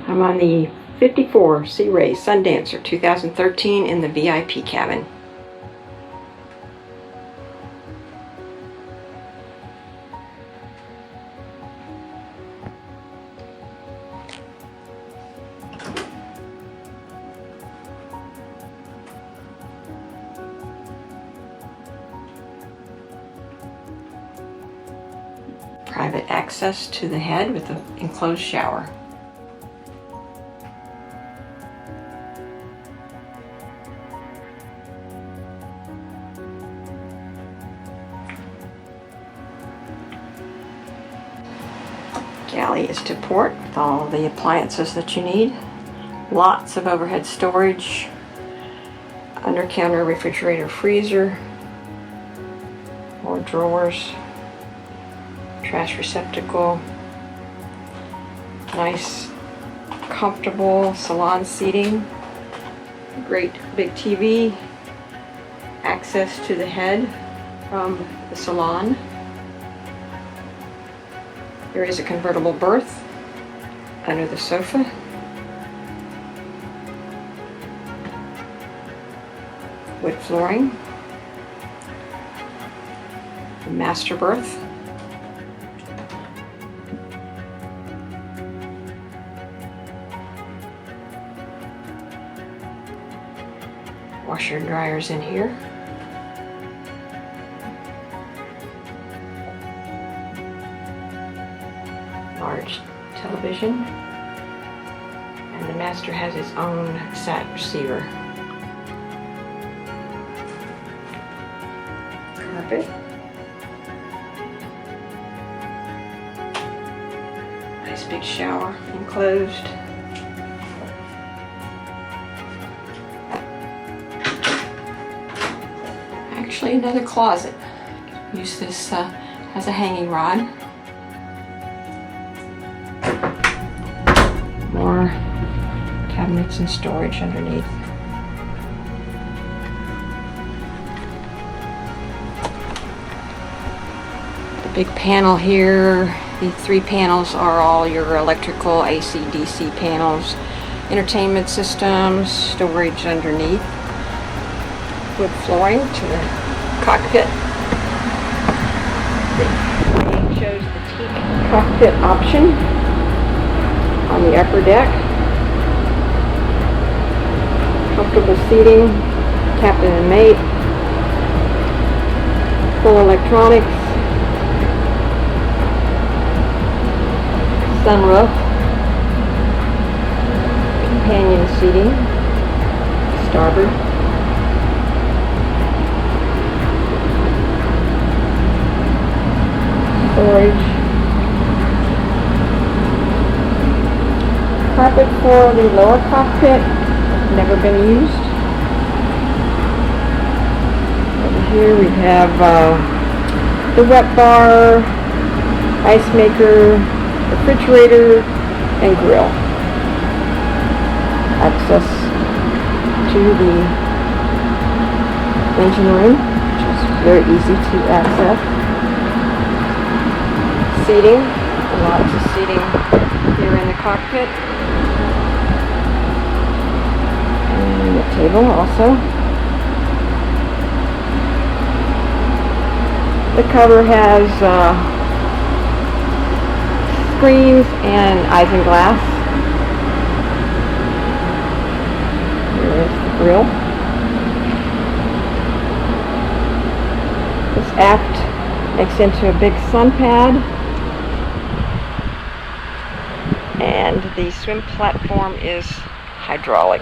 I'm on the 54 Sea Ray Sundancer 2013 in the VIP cabin. Private access to the head with an enclosed shower. Galley is to port with all the appliances that you need. Lots of overhead storage, under counter refrigerator, freezer, more drawers, trash receptacle, nice comfortable salon seating, great big TV, access to the head from the salon. There is a convertible berth under the sofa. Wood flooring. The master berth. Washer and dryers in here. Large television, and the master has his own sat receiver. Carpet. Nice big shower enclosed. Actually, another closet. Use this as a hanging rod. More cabinets and storage underneath. The big panel here, the 3 panels are all your electrical AC DC panels, entertainment systems, storage underneath, wood flooring to the cockpit. It shows the teak cockpit option on the upper deck. Comfortable seating, captain and mate, full electronics, sunroof, companion seating, starboard, storage, carpet for the lower cockpit, never been used. Over here we have the wet bar, ice maker, refrigerator, and grill. Access to the engine room, which is very easy to access. Seating, lots of seating here in the cockpit. And the table also. The cover has screens and isinglass. Here is the grill. This aft makes into a big sunpad. And the swim platform is hydraulic.